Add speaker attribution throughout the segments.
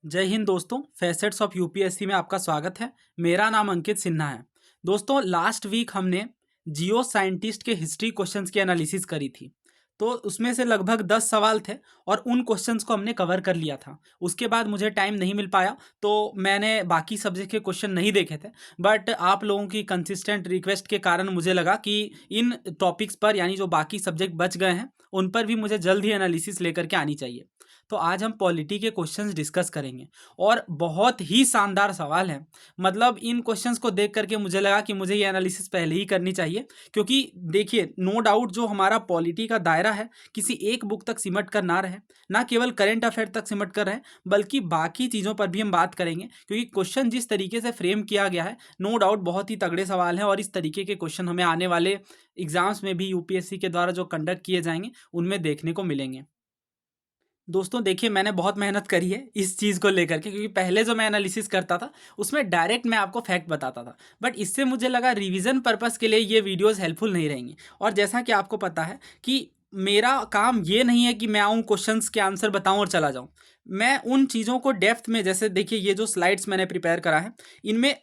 Speaker 1: जय हिंद दोस्तों। Facets of UPSC में आपका स्वागत है। मेरा नाम अंकित सिन्हा है। दोस्तों, लास्ट वीक हमने जियो साइंटिस्ट के हिस्ट्री क्वेश्चंस की एनालिसिस करी थी। तो उसमें से लगभग 10 सवाल थे और उन क्वेश्चंस को हमने कवर कर लिया था। उसके बाद मुझे टाइम नहीं मिल पाया, तो मैंने बाकी सब्जेक्ट के क्वेश्चन नहीं देखे थे। बट आप लोगों की कंसिस्टेंट रिक्वेस्ट के कारण मुझे लगा कि इन टॉपिक्स पर, यानी जो बाकी सब्जेक्ट बच गए हैं, उन पर भी मुझे जल्द ही एनालिसिस लेकर के आनी चाहिए। तो आज हम पॉलिटी के क्वेश्चंस डिस्कस करेंगे और बहुत ही शानदार सवाल है। मतलब इन क्वेश्चंस को देख करके मुझे लगा कि मुझे ये एनालिसिस पहले ही करनी चाहिए, क्योंकि देखिए, नो डाउट जो हमारा पॉलिटी का दायरा है किसी एक बुक तक सिमट कर ना रहे, ना केवल करेंट अफेयर तक सिमट कर रहे, बल्कि बाकी चीज़ों पर भी हम बात करेंगे। क्योंकि क्वेश्चन जिस तरीके से फ्रेम किया गया है, नो डाउट बहुत ही तगड़े सवाल हैं और इस तरीके के क्वेश्चन हमें आने वाले एग्जाम्स में भी यूपीएससी के द्वारा जो कंडक्ट किए जाएंगे उनमें देखने को मिलेंगे। दोस्तों देखिए, मैंने बहुत मेहनत करी है इस चीज़ को लेकर के, क्योंकि पहले जो मैं एनालिसिस करता था उसमें डायरेक्ट मैं आपको फैक्ट बताता था। बट इससे मुझे लगा रिवीजन पर्पस के लिए ये वीडियोस हेल्पफुल नहीं रहेंगी। और जैसा कि आपको पता है कि मेरा काम ये नहीं है कि मैं आऊँ क्वेश्चंस के आंसर बताऊँ और चला जाऊँ। मैं उन चीज़ों को डेप्थ में, जैसे देखिए ये जो स्लाइड्स मैंने प्रिपेयर करा है, इनमें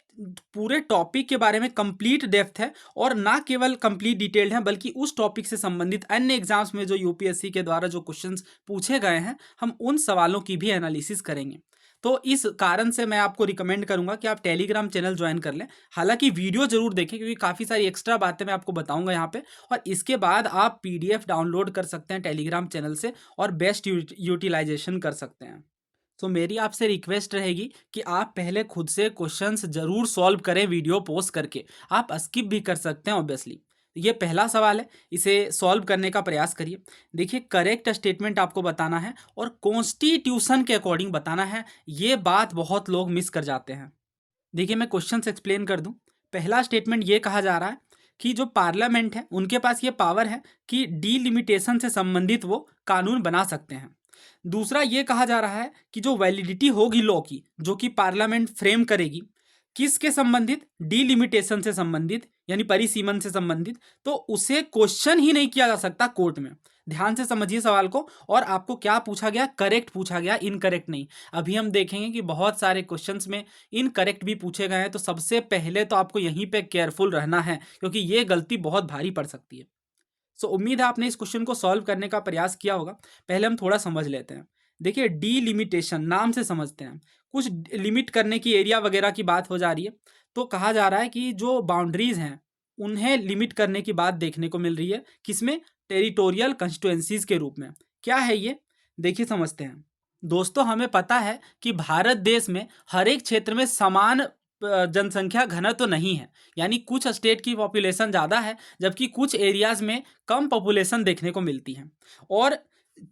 Speaker 1: पूरे टॉपिक के बारे में कंप्लीट डेप्थ है और ना केवल कंप्लीट डिटेल्ड है, बल्कि उस टॉपिक से संबंधित अन्य एग्जाम्स में जो यूपीएससी के द्वारा जो क्वेश्चंस पूछे गए हैं, हम उन सवालों की भी एनालिसिस करेंगे। तो इस कारण से मैं आपको रिकमेंड करूंगा कि आप टेलीग्राम चैनल ज्वाइन कर लें। हालांकि वीडियो जरूर देखें, क्योंकि काफ़ी सारी एक्स्ट्रा बातें मैं आपको बताऊंगा यहाँ पे। और इसके बाद आप पीडीएफ डाउनलोड कर सकते हैं टेलीग्राम चैनल से और बेस्ट यूटिलाइजेशन कर सकते हैं। तो मेरी आपसे रिक्वेस्ट रहेगी कि आप पहले खुद से क्वेश्चंस जरूर सॉल्व करें वीडियो पोस्ट करके। आप स्किप भी कर सकते हैं ऑब्वियसली। ये पहला सवाल है, इसे सॉल्व करने का प्रयास करिए। देखिए, करेक्ट स्टेटमेंट आपको बताना है और कॉन्स्टिट्यूशन के अकॉर्डिंग बताना है। ये बात बहुत लोग मिस कर जाते हैं। देखिए, मैं क्वेश्चंस एक्सप्लेन कर दूं। पहला स्टेटमेंट ये कहा जा रहा है कि जो पार्लियामेंट है उनके पास ये पावर है कि डीलिमिटेशन से संबंधित वो कानून बना सकते हैं। दूसरा ये कहा जा रहा है कि जो वैलिडिटी होगी लॉ की, जो कि पार्लियामेंट फ्रेम करेगी, किसके संबंधित, डीलिमिटेशन से संबंधित, यानी परिसीमन से संबंधित, तो उसे क्वेश्चन ही नहीं किया जा सकता कोर्ट में। ध्यान से समझिए सवाल को। और आपको क्या पूछा गया, करेक्ट पूछा गया, इनकरेक्ट नहीं। अभी हम देखेंगे कि बहुत सारे क्वेश्चंस में इनकरेक्ट भी पूछे गए हैं। तो सबसे पहले तो आपको यहीं पे केयरफुल रहना है, क्योंकि ये गलती बहुत भारी पड़ सकती है। सो उम्मीद है आपने इस क्वेश्चन को सॉल्व करने का प्रयास किया होगा। पहले हम थोड़ा समझ लेते हैं। देखिए, डीलिमिटेशन नाम से समझते हैं, कुछ लिमिट करने की, एरिया वगैरह की बात हो जा रही है। तो कहा जा रहा है कि जो बाउंड्रीज हैं उन्हें लिमिट करने की बात देखने को मिल रही है। किसमें? टेरिटोरियल कंस्टिट्यूएंसीज के रूप में। क्या है ये? देखिए, समझते हैं। दोस्तों, हमें पता है कि भारत देश में हर एक क्षेत्र में समान जनसंख्या घनत्व तो नहीं है। यानी कुछ स्टेट की पॉपुलेशन ज़्यादा है, जबकि कुछ एरियाज में कम पॉपुलेशन देखने को मिलती है। और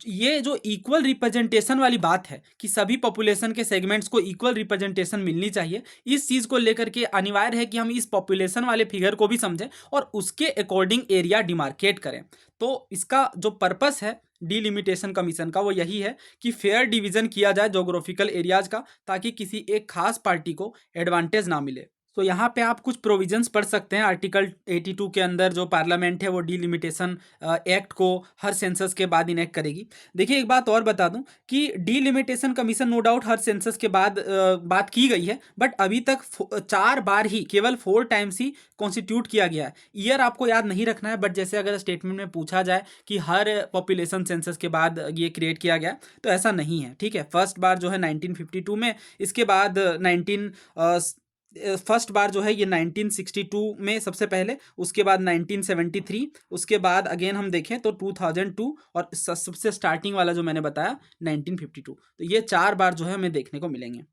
Speaker 1: ये जो इक्वल रिप्रेजेंटेशन वाली बात है कि सभी पॉपुलेशन के सेगमेंट्स को इक्वल रिप्रेजेंटेशन मिलनी चाहिए, इस चीज़ को लेकर के अनिवार्य है कि हम इस पॉपुलेशन वाले फिगर को भी समझें और उसके अकॉर्डिंग एरिया डिमार्केट करें। तो इसका जो पर्पस है डीलिमिटेशन कमीशन का, वो यही है कि फेयर डिवीजन किया जाए जोग्राफिकल एरियाज का, ताकि किसी एक खास पार्टी को एडवांटेज ना मिले। तो यहाँ पे आप कुछ प्रोविजंस पढ़ सकते हैं। आर्टिकल 82 के अंदर जो पार्लियामेंट है वो डीलिमिटेशन एक्ट को हर सेंसस के बाद इनेक्ट करेगी। देखिए, एक बात और बता दूं कि डीलिमिटेशन कमीशन नो डाउट हर सेंसस के बाद बात की गई है, बट अभी तक 4 बार ही, केवल 4 टाइम्स ही कॉन्स्टिट्यूट किया गया है। ईयर आपको याद नहीं रखना है, बट जैसे अगर स्टेटमेंट में पूछा जाए कि हर पॉपुलेशन सेंसस के बाद ये क्रिएट किया गया, तो ऐसा नहीं है। ठीक है, फर्स्ट बार जो है 1952 में, इसके बाद 19 फर्स्ट बार जो है ये 1962 में सबसे पहले, उसके बाद 1973, उसके बाद अगेन हम देखें तो 2002, और सबसे स्टार्टिंग वाला जो मैंने बताया 1952। तो ये 4 बार जो है हमें देखने को मिलेंगे।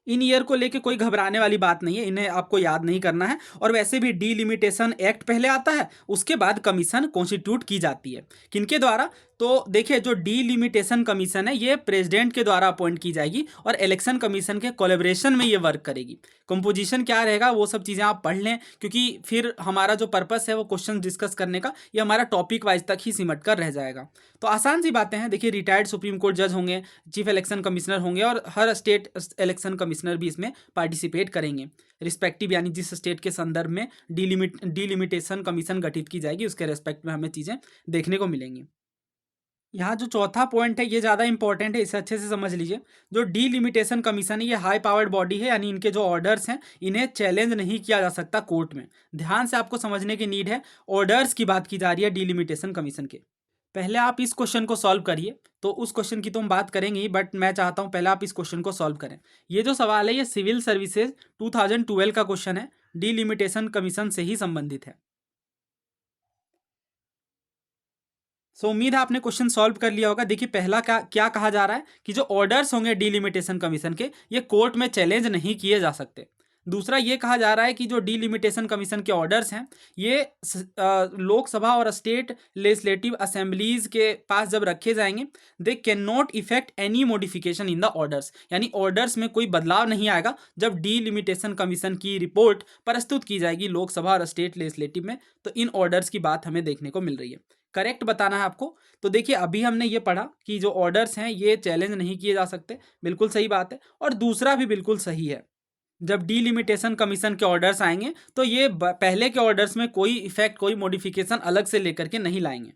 Speaker 1: इन ईयर को लेके कोई घबराने वाली बात नहीं है, इन्हें आपको याद नहीं करना है। और वैसे भी डीलिमिटेशन एक्ट पहले आता है, उसके बाद कमीशन कॉन्स्टिट्यूट की जाती है। किनके द्वारा? तो देखिए, जो डीलिमिटेशन कमीशन है ये प्रेसिडेंट के द्वारा अपॉइंट की जाएगी और इलेक्शन कमीशन के कोलैबोरेशन में ये वर्क करेगी। कंपोजिशन क्या रहेगा वो सब चीज़ें आप पढ़ लें, क्योंकि फिर हमारा जो पर्पस है वो क्वेश्चन डिस्कस करने का, ये हमारा टॉपिक वाइज तक ही सिमट कर रह जाएगा। तो आसान सी बातें हैं। देखिए, रिटायर्ड सुप्रीम कोर्ट जज होंगे, चीफ इलेक्शन कमिश्नर होंगे, और हर स्टेट इलेक्शन कमिश्नर भी इसमें पार्टिसिपेट करेंगे रिस्पेक्टिव, यानी जिस स्टेट के संदर्भ में डीलिमिटेशन कमीशन गठित की जाएगी उसके रेस्पेक्ट में हमें चीज़ें देखने को मिलेंगी। यहाँ जो चौथा पॉइंट है ये ज़्यादा इंपॉर्टेंट है, इसे अच्छे से समझ लीजिए। जो डीलिमिटेशन कमीशन है ये हाई पावर्ड बॉडी है, यानी इनके जो ऑर्डर्स हैं इन्हें चैलेंज नहीं किया जा सकता कोर्ट में। ध्यान से आपको समझने की नीड है, ऑर्डर्स की बात की जा रही है डीलिमिटेशन कमीशन के। पहले आप इस क्वेश्चन को सॉल्व करिए, तो उस क्वेश्चन की तो हम बात करेंगे ही, बट मैं चाहता हूँ पहले आप इस क्वेश्चन को सॉल्व करें। ये जो सवाल है ये सिविल सर्विसेज 2012 का क्वेश्चन है, डीलिमिटेशन कमीशन से ही संबंधित है। उम्मीद है आपने क्वेश्चन सॉल्व कर लिया होगा। देखिए पहला क्या क्या कहा जा रहा है कि जो ऑर्डर्स होंगे डीलिमिटेशन कमीशन के ये कोर्ट में चैलेंज नहीं किए जा सकते। दूसरा ये कहा जा रहा है कि जो डीलिमिटेशन कमीशन के ऑर्डर्स हैं ये लोकसभा और स्टेट लेजिस्लेटिव असेंबलीज के पास जब रखे जाएंगे, they can not effect any modification in the orders, यानी ऑर्डर्स में कोई बदलाव नहीं आएगा जब डीलिमिटेशन कमीशन की रिपोर्ट प्रस्तुत की जाएगी लोकसभा और स्टेट लेजिस्लेटिव में। तो इन ऑर्डर्स की बात हमें देखने को मिल रही है। करेक्ट बताना है आपको। तो देखिए अभी हमने ये पढ़ा कि जो ऑर्डर्स हैं ये चैलेंज नहीं किए जा सकते, बिल्कुल सही बात है। और दूसरा भी बिल्कुल सही है, जब डीलिमिटेशन कमीशन के ऑर्डर्स आएंगे तो ये पहले के ऑर्डर्स में कोई इफेक्ट, कोई मॉडिफिकेशन अलग से लेकर के नहीं लाएंगे।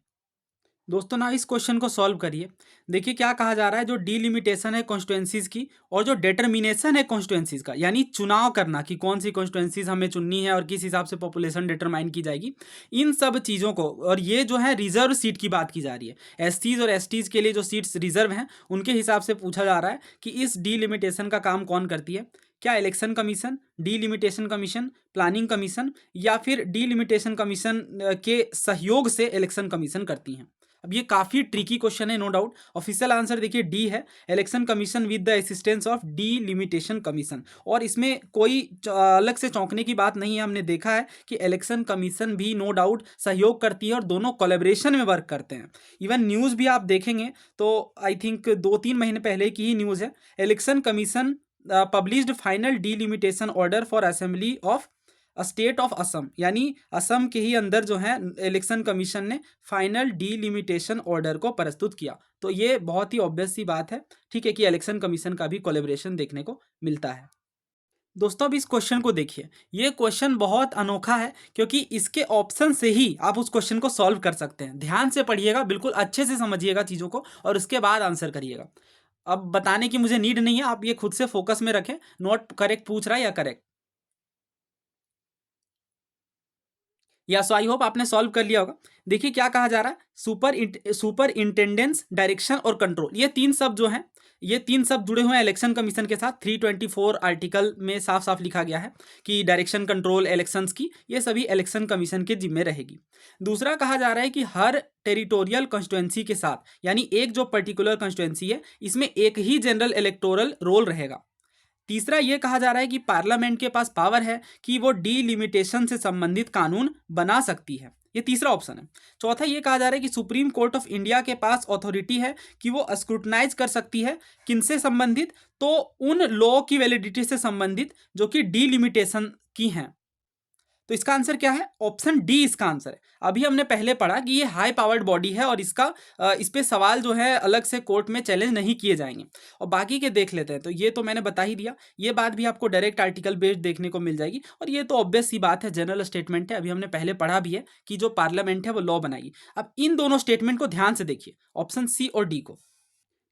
Speaker 1: दोस्तों ना इस क्वेश्चन को सॉल्व करिए। देखिए क्या कहा जा रहा है, जो डीलिमिटेशन है कॉन्स्टिट्यूएंसीज की और जो डिटर्मिनेशन है कॉन्स्टिट्यूएंसीज का, यानी चुनाव करना कि कौन सी कॉन्स्टिट्यूएंसीज हमें चुननी है और किस हिसाब से पॉपुलेशन डिटरमाइन की जाएगी, इन सब चीज़ों को, और ये जो है रिजर्व सीट की बात की जा रही है, एससीज और एसटीज के लिए जो सीट्स रिजर्व हैं उनके हिसाब से पूछा जा रहा है कि इस डीलिमिटेशन का काम कौन करती है। क्या election commission, delimitation commission, planning commission, या फिर डीलिमिटेशन कमीशन के सहयोग से इलेक्शन कमीशन करती हैं। अब ये काफ़ी ट्रिकी क्वेश्चन है, नो डाउट। ऑफिशियल आंसर देखिए डी है, election commission with the assistance of delimitation commission. और इसमें कोई अलग से चौंकने की बात नहीं है। हमने देखा है कि इलेक्शन कमीशन भी नो डाउट सहयोग करती है और दोनों कोलैबोरेशन में वर्क करते हैं। इवन न्यूज़ भी आप देखेंगे तो आई थिंक 2-3 महीने पहले की ही न्यूज़ है, election commission published final delimitation order for assembly of state of Assam, यानी असम के ही अंदर जो है इलेक्शन कमीशन ने फाइनल डीलिमिटेशन ऑर्डर को प्रस्तुत किया। तो ये बहुत ही ऑब्वियस सी बात है, ठीक है, कि इलेक्शन कमीशन का भी कोलैबोरेशन देखने को मिलता है। दोस्तों अब इस क्वेश्चन को देखिए, ये क्वेश्चन बहुत अनोखा है क्योंकि इसके ऑप्शन से ही आप उस क्वेश्चन को सॉल्व कर सकते हैं। ध्यान से पढ़िएगा, बिल्कुल अच्छे से समझिएगा चीज़ों को और उसके बाद आंसर करिएगा। अब बताने की मुझे नीड नहीं है, आप ये खुद से फोकस में रखें, नॉट करेक्ट पूछ रहा है या करेक्ट। या सो आई होप आपने सॉल्व कर लिया होगा। देखिए क्या कहा जा रहा है, सुपर इंटेंडेंस, डायरेक्शन और कंट्रोल, ये तीन शब्द जो हैं, ये तीन शब्द जुड़े हुए हैं इलेक्शन कमीशन के साथ। 324 आर्टिकल में साफ साफ लिखा गया है कि डायरेक्शन, कंट्रोल, इलेक्शंस की ये सभी इलेक्शन कमीशन के जिम्मे रहेगी। दूसरा कहा जा रहा है कि हर टेरिटोरियल कॉन्स्टिट्यूएंसी के साथ, यानी एक जो पर्टिकुलर कॉन्स्टिट्यूएंसी है इसमें एक ही जनरल इलेक्टोरल रोल रहेगा। तीसरा ये कहा जा रहा है कि पार्लियामेंट के पास पावर है कि वो डीलिमिटेशन से संबंधित कानून बना सकती है, ये तीसरा ऑप्शन है। चौथा ये कहा जा रहा है कि सुप्रीम कोर्ट ऑफ इंडिया के पास अथॉरिटी है कि वो स्क्रूटनाइज कर सकती है किनसे संबंधित, तो उन लॉ की वैलिडिटी से संबंधित जो कि डीलिमिटेशन की हैं। तो इसका आंसर क्या है, ऑप्शन डी इसका आंसर है। अभी हमने पहले पढ़ा कि ये हाई पावर्ड बॉडी है और इस पे सवाल जो है अलग से कोर्ट में चैलेंज नहीं किए जाएंगे। और बाकी के देख लेते हैं, तो ये तो मैंने बता ही दिया, ये बात भी आपको डायरेक्ट आर्टिकल बेस्ड देखने को मिल जाएगी और ये तो ऑब्वियस सी बात है, जनरल स्टेटमेंट है। अभी हमने पहले पढ़ा भी है कि जो पार्लियामेंट है वो लॉ बनाएगी। अब इन दोनों स्टेटमेंट को ध्यान से देखिए, ऑप्शन सी और डी को।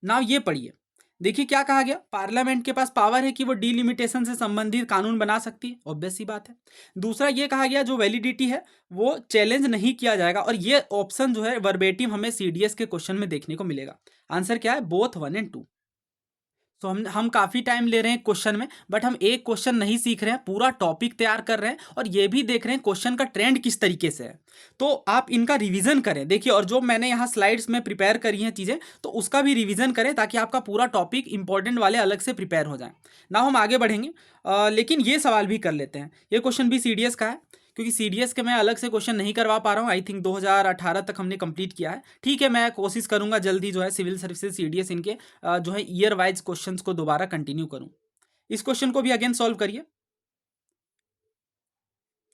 Speaker 1: नाउ ये पढ़िए, देखिए क्या कहा गया, पार्लियामेंट के पास पावर है कि वो डीलिमिटेशन से संबंधित कानून बना सकती है, ऑब्वियस सी बात है। दूसरा ये कहा गया जो वैलिडिटी है वो चैलेंज नहीं किया जाएगा, और ये ऑप्शन जो है वर्बेटिम हमें सीडीएस के क्वेश्चन में देखने को मिलेगा। आंसर क्या है, बोथ 1 और 2। तो हम काफ़ी टाइम ले रहे हैं क्वेश्चन में, बट हम एक क्वेश्चन नहीं सीख रहे हैं, पूरा टॉपिक तैयार कर रहे हैं और ये भी देख रहे हैं क्वेश्चन का ट्रेंड किस तरीके से है। तो आप इनका रिवीजन करें, देखिए, और जो मैंने यहाँ स्लाइड्स में प्रिपेयर करी हैं चीज़ें, तो उसका भी रिवीजन करें ताकि आपका पूरा टॉपिक इंपॉर्टेंट वाले अलग से प्रिपेयर हो जाए ना। हम आगे बढ़ेंगे, लेकिन ये सवाल भी कर लेते हैं। ये क्वेश्चन भी सीडीएस का है, क्योंकि सीडीएस के मैं अलग से क्वेश्चन नहीं करवा पा रहा हूँ। आई थिंक 2018 तक हमने कंप्लीट किया है। ठीक है, मैं कोशिश करूंगा जल्दी जो है सिविल सर्विसेज सीडीएस इनके जो है ईयर वाइज क्वेश्चंस को दोबारा कंटिन्यू करूं। इस क्वेश्चन को भी अगेन सॉल्व करिए।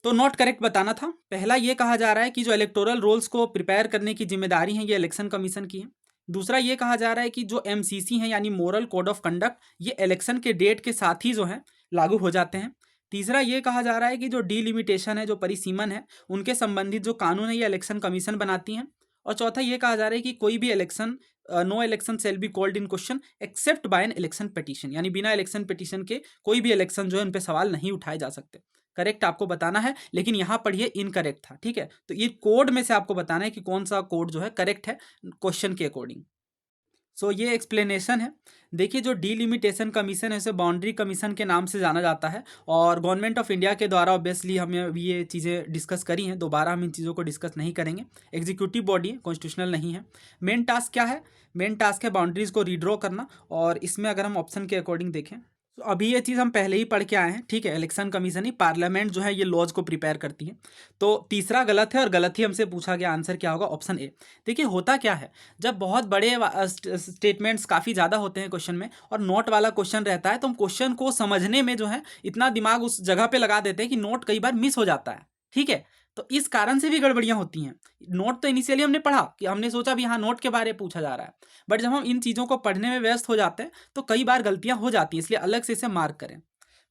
Speaker 1: तो नॉट करेक्ट बताना था। पहला ये कहा जा रहा है कि जो इलेक्टोरल रोल्स को प्रिपेयर करने की जिम्मेदारी है ये इलेक्शन कमीशन की है। दूसरा ये कहा जा रहा है कि जो एमसीसी है यानी मोरल कोड ऑफ कंडक्ट, ये इलेक्शन के डेट के साथ ही जो है लागू हो जाते हैं। तीसरा ये कहा जा रहा है कि जो डीलिमिटेशन है, जो परिसीमन है, उनके संबंधित जो कानून है ये इलेक्शन कमीशन बनाती हैं। और चौथा ये कहा जा रहा है कि कोई भी election, no election shall be called in question except by an election petition, यानी बिना इलेक्शन पिटीशन के कोई भी इलेक्शन जो है उन पे सवाल नहीं उठाए जा सकते। करेक्ट आपको बताना है, लेकिन यहाँ पर ये इनकरेक्ट था, ठीक है। तो ये कोड में से आपको बताना है कि कौन सा कोड जो है करेक्ट है क्वेश्चन के अकॉर्डिंग। सो ये एक्सप्लेनेशन है। देखिए, जो डीलिमिटेशन कमीशन है उसे बाउंड्री कमीशन के नाम से जाना जाता है, और गवर्नमेंट ऑफ इंडिया के द्वारा ऑब्वियसली हमें अभी ये चीज़ें डिस्कस करी हैं, दोबारा हम इन चीज़ों को डिस्कस नहीं करेंगे। एग्जीक्यूटिव बॉडी है, कॉन्स्टिट्यूशनल नहीं है। मेन टास्क क्या है? मेन टास्क है बाउंड्रीज को रीड्रॉ करना, और इसमें अगर हम ऑप्शन के अकॉर्डिंग देखें तो अभी ये चीज़ हम पहले ही पढ़ के आए हैं, ठीक है। इलेक्शन कमीशन ही, पार्लियामेंट जो है ये लॉज को प्रिपेयर करती है। तो तीसरा गलत है, और गलत ही हमसे पूछा गया, आंसर क्या होगा? Option A. देखिए, होता क्या है, जब बहुत बड़े स्टेटमेंट्स काफ़ी ज़्यादा होते हैं क्वेश्चन में, और नोट वाला क्वेश्चन रहता है, तो हम क्वेश्चन को समझने में जो है इतना दिमाग उस जगह पे लगा देते हैं कि नोट कई बार मिस हो जाता है, ठीक है। तो इस कारण से भी गड़बड़ियां होती हैं। नोट तो इनिशियली हमने पढ़ा कि हमने सोचा भी हाँ नोट के बारे में पूछा जा रहा है, बट जब हम इन चीज़ों को पढ़ने में व्यस्त हो जाते हैं तो कई बार गलतियां हो जाती हैं, इसलिए अलग से इसे मार्क करें।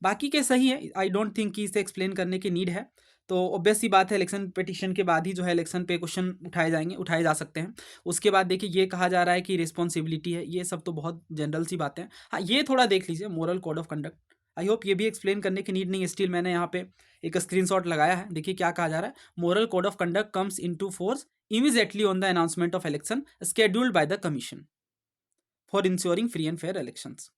Speaker 1: बाकी के सही है, आई डोंट थिंक कि इसे एक्सप्लेन करने की नीड है। तो ऑब्वियस सी बात है, इलेक्शन पिटीशन के बाद ही जो है इलेक्शन पे क्वेश्चन उठाए जा सकते हैं। उसके बाद देखिए, ये कहा जा रहा है कि रिस्पॉन्सिबिलिटी है, ये सब तो बहुत जनरल सी बातें हैं। हाँ, ये थोड़ा देख लीजिए, moral code of conduct. I hope ये भी एक्सप्लेन करने की नीड नहीं है, स्टिल मैंने यहाँ पे एक स्क्रीनशॉट लगाया है। देखिए क्या कहा जा रहा है, moral code of conduct comes into force immediately on the announcement of election scheduled by the commission for ensuring free and fair elections.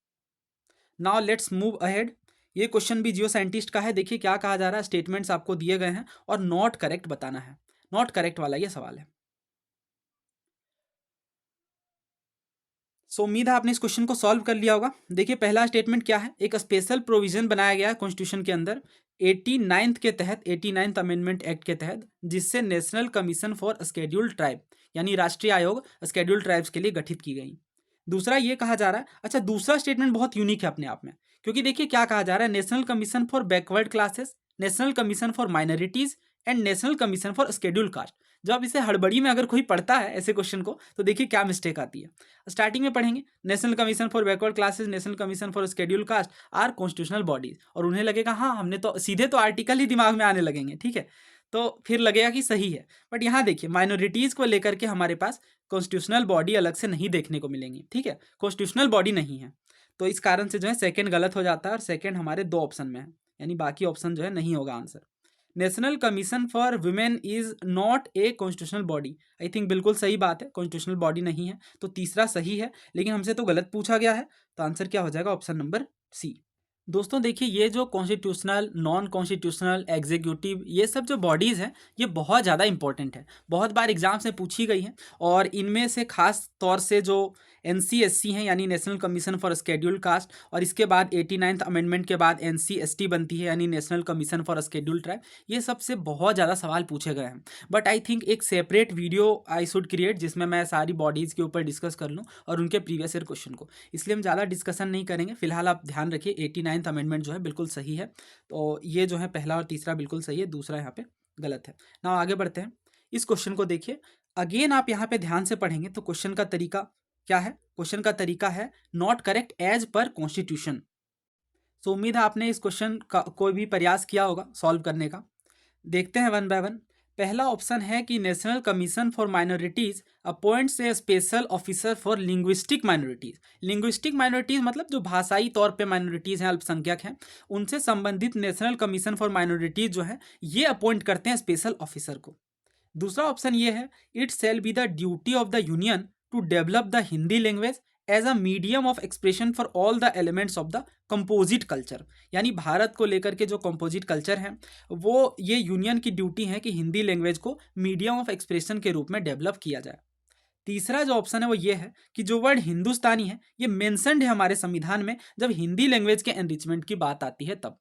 Speaker 1: Now let's move ahead. ये क्वेश्चन भी जियो साइंटिस्ट का है। देखिए क्या कहा जा रहा है, स्टेटमेंट्स आपको दिए गए हैं और नॉट करेक्ट बताना है। नॉट करेक्ट वाला ये सवाल है। सो उम्मीद है आपने इस क्वेश्चन को सॉल्व कर लिया होगा। देखिए पहला स्टेटमेंट क्या है, एक स्पेशल प्रोविजन बनाया गया है कॉन्स्टिट्यूशन के अंदर 89th के तहत, 89th अमेंडमेंट एक्ट के तहत, जिससे national Commission for scheduled tribe यानी राष्ट्रीय आयोग स्केड्यूल्ड ट्राइब्स के लिए गठित की गई। दूसरा ये कहा जा रहा है, अच्छा दूसरा स्टेटमेंट बहुत यूनिक है अपने आप में, क्योंकि देखिए क्या कहा जा रहा है, national Commission for Backward Classes, National Commission for minorities and national Commission for Scheduled cast. जब इसे हड़बड़ी में अगर कोई पढ़ता है ऐसे क्वेश्चन को, तो देखिए क्या मिस्टेक आती है। स्टार्टिंग में पढ़ेंगे, National Commission for Backward Classes, National Commission for Scheduled Caste are constitutional bodies, और उन्हें लगेगा हाँ हमने तो सीधे तो आर्टिकल ही दिमाग में आने लगेंगे, ठीक है। तो फिर लगेगा कि सही है, बट यहाँ देखिए माइनॉरिटीज़ को लेकर के हमारे पास कॉन्स्टिट्यूशनल बॉडी अलग से नहीं देखने को मिलेंगी, ठीक है। कॉन्स्टिट्यूशनल बॉडी नहीं है, तो इस कारण से जो है सेकंड गलत हो जाता है, और सेकंड हमारे दो ऑप्शन में है, यानी बाकी ऑप्शन जो है नहीं होगा answer. National Commission for women is not a constitutional body, I think बिल्कुल सही बात है, कॉन्स्टिट्यूशनल बॉडी नहीं है, तो तीसरा सही है, लेकिन हमसे तो गलत पूछा गया है, तो आंसर क्या हो जाएगा? Option number C. दोस्तों देखिए, ये जो कॉन्स्टिट्यूशनल, नॉन कॉन्स्टिट्यूशनल, एग्जीक्यूटिव, ये सब जो बॉडीज़ हैं ये बहुत ज़्यादा इंपॉर्टेंट है, बहुत बार एग्जाम्स में पूछी गई हैं, और इनमें से खास तौर से जो NCSC हैं यानी national Commission for Scheduled cast, और इसके बाद 89th अमेंडमेंट के बाद NCST बनती है यानी national Commission for scheduled tribe, ये सबसे बहुत ज़्यादा सवाल पूछे गए हैं। बट आई थिंक एक separate video I should create जिसमें मैं सारी बॉडीज़ के ऊपर डिस्कस कर लूँ और उनके प्रीवियस ईयर क्वेश्चन को, इसलिए हम ज़्यादा डिस्कशन नहीं करेंगे। फिलहाल आप ध्यान रखिए 89th अमेंडमेंट जो है बिल्कुल सही है, तो ये जो है पहला और तीसरा बिल्कुल सही है, दूसरा यहाँ पे गलत है ना। आगे बढ़ते हैं, इस क्वेश्चन को देखिए अगेन, आप यहाँ पे ध्यान से पढ़ेंगे तो क्वेश्चन का तरीका क्या है, क्वेश्चन का तरीका है not correct as per constitution. So उम्मीद है आपने इस क्वेश्चन का कोई भी प्रयास किया होगा सॉल्व करने का। देखते हैं वन बाय वन। पहला ऑप्शन है कि national Commission for minorities appoints A special officer for linguistic minorities. Linguistic minorities मतलब जो भाषाई तौर पे माइनॉरिटीज हैं, अल्पसंख्यक हैं, उनसे संबंधित नेशनल कमीशन फॉर माइनॉरिटीज जो है ये अपॉइंट करते हैं स्पेशल ऑफिसर को। दूसरा ऑप्शन ये है, it shall be the duty of the union to develop the Hindi language as a medium of expression for all the elements of the composite culture. यानी भारत को लेकर के जो कंपोजिट कल्चर है वो ये यूनियन की ड्यूटी है कि हिंदी लैंग्वेज को मीडियम ऑफ एक्सप्रेशन के रूप में डेवलप किया जाए। तीसरा जो ऑप्शन है वो ये है कि जो वर्ड हिंदुस्तानी है ये मेंशन्ड है हमारे संविधान में जब हिंदी लैंग्वेज के एनरिचमेंट की बात आती है तब।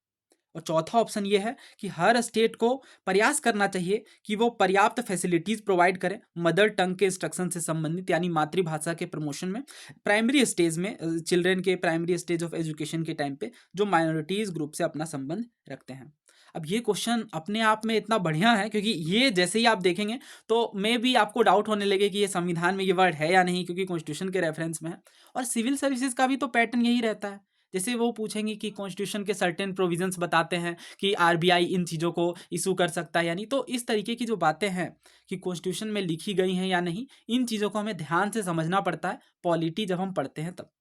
Speaker 1: और चौथा ऑप्शन ये है कि हर स्टेट को प्रयास करना चाहिए कि वो पर्याप्त फैसिलिटीज़ प्रोवाइड करें मदर टंग के इंस्ट्रक्शन से संबंधित, यानी मातृभाषा के प्रमोशन में, प्राइमरी स्टेज में, चिल्ड्रेन के प्राइमरी स्टेज ऑफ एजुकेशन के टाइम पे जो माइनॉरिटीज़ ग्रुप से अपना संबंध रखते हैं। अब ये क्वेश्चन अपने आप में इतना बढ़िया है क्योंकि ये जैसे ही आप देखेंगे तो मे भी आपको डाउट होने लगे कि ये संविधान में ये वर्ड है या नहीं, क्योंकि कॉन्स्टिट्यूशन के रेफरेंस में है, और सिविल सर्विसेज का भी तो पैटर्न यही रहता है। जैसे वो पूछेंगे कि कॉन्स्टिट्यूशन के सर्टेन प्रोविजंस बताते हैं कि आरबीआई इन चीज़ों को इशू कर सकता है या नहीं। तो इस तरीके की जो बातें हैं कि कॉन्स्टिट्यूशन में लिखी गई हैं या नहीं, इन चीज़ों को हमें ध्यान से समझना पड़ता है पॉलिटी जब हम पढ़ते हैं तब।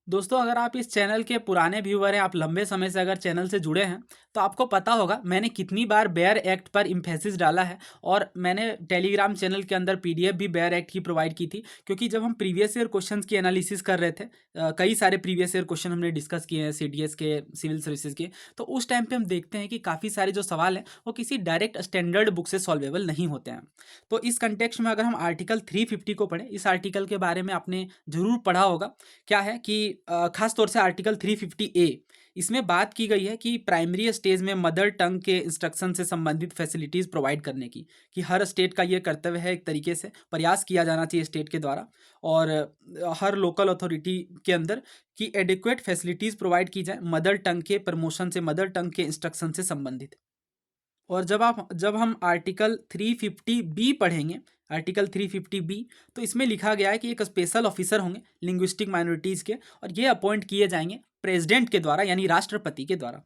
Speaker 1: दोस्तों, अगर आप इस चैनल के पुराने व्यूअर हैं, आप लंबे समय से अगर चैनल से जुड़े हैं, तो आपको पता होगा मैंने कितनी बार बेयर एक्ट पर इम्फेसिस डाला है। और मैंने टेलीग्राम चैनल के अंदर पीडीएफ भी बेयर एक्ट की प्रोवाइड की थी, क्योंकि जब हम प्रीवियस ईयर क्वेश्चंस की एनालिसिस कर रहे थे, कई सारे प्रीवियस ईयर क्वेश्चन हमने डिस्कस किए हैं सीडीएस के, सिविल सर्विसेज के, तो उस टाइम पे हम देखते हैं कि काफ़ी सारे जो सवाल हैं वो किसी डायरेक्ट स्टैंडर्ड बुक से सॉल्वेबल नहीं होते हैं। तो इस कंटेक्स्ट में अगर हम आर्टिकल 350 को पढ़ें, इस आर्टिकल के बारे में आपने ज़रूर पढ़ा होगा। क्या है कि खास तौर से आर्टिकल 350 ए, इसमें बात की गई है कि प्राइमरी स्टेज में मदर टंग के इंस्ट्रक्शन से संबंधित फैसिलिटीज़ प्रोवाइड करने की, कि हर स्टेट का ये कर्तव्य है, एक तरीके से प्रयास किया जाना चाहिए स्टेट के द्वारा, और हर लोकल अथॉरिटी के अंदर कि एडिक्वेट फैसिलिटीज़ प्रोवाइड की जाए मदर टंग के प्रमोशन से, मदर टंग के इंस्ट्रक्शन से संबंधित। और जब हम आर्टिकल 350 बी पढ़ेंगे, आर्टिकल 350 बी, तो इसमें लिखा गया है कि एक स्पेशल ऑफिसर होंगे लिंग्विस्टिक माइनॉरिटीज़ के, और ये अपॉइंट किए जाएंगे प्रेसिडेंट के द्वारा, यानी राष्ट्रपति के द्वारा।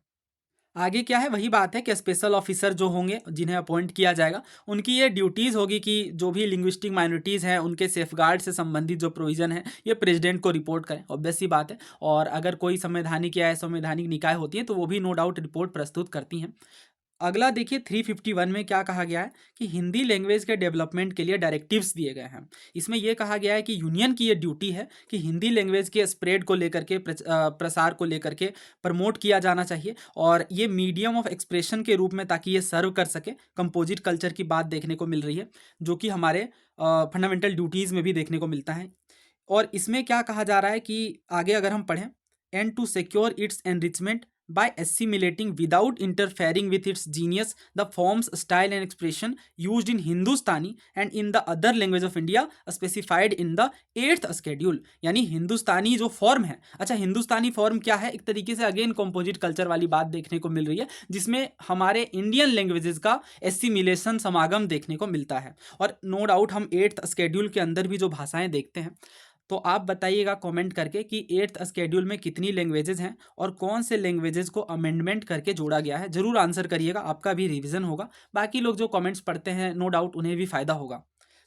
Speaker 1: आगे क्या है, वही बात है कि स्पेशल ऑफिसर जो होंगे जिन्हें अपॉइंट किया जाएगा, उनकी ये ड्यूटीज़ होगी कि जो भी लिंग्विस्टिक माइनॉरिटीज़ हैं उनके सेफगार्ड से संबंधित जो प्रोविज़न है ये प्रेसिडेंट को रिपोर्ट करें, ऑब्वियस सी बात है। और अगर कोई संवैधानिक या असंवैधानिक निकाय होती है तो वो भी नो डाउट रिपोर्ट प्रस्तुत करती हैं। अगला देखिए 351 में क्या कहा गया है कि हिंदी लैंग्वेज के डेवलपमेंट के लिए डायरेक्टिव्स दिए गए हैं। इसमें यह कहा गया है कि यूनियन की ये ड्यूटी है कि हिंदी लैंग्वेज के स्प्रेड को लेकर के, प्रसार को लेकर के प्रमोट किया जाना चाहिए, और ये मीडियम ऑफ एक्सप्रेशन के रूप में, ताकि ये सर्व कर सके। कंपोजिट कल्चर की बात देखने को मिल रही है, जो कि हमारे फंडामेंटल ड्यूटीज़ में भी देखने को मिलता है। और इसमें क्या कहा जा रहा है कि आगे अगर हम पढ़ें, and to secure its enrichment by assimilating without interfering with its genius the forms, style and expression used in Hindustani and in the other language of India specified in the 8th schedule। यानी हिंदुस्तानी जो form है, अच्छा हिंदुस्तानी form क्या है, एक तरीके से again composite culture वाली बात देखने को मिल रही है, जिसमें हमारे इंडियन लैंग्वेजेस का एसिमिलेशन, समागम देखने को मिलता है। और नो डाउट हम 8th स्केड्यूल के अंदर भी जो भाषाएं देखते हैं, तो आप बताइएगा कमेंट करके कि 8th स्केड्यूल में कितनी लैंग्वेजेस हैं और कौन से लैंग्वेजेस को अमेंडमेंट करके जोड़ा गया है। जरूर आंसर करिएगा, आपका भी रिवीजन होगा। बाकी लोग जो कमेंट्स पढ़ते हैं, नो डाउट उन्हें भी फायदा होगा।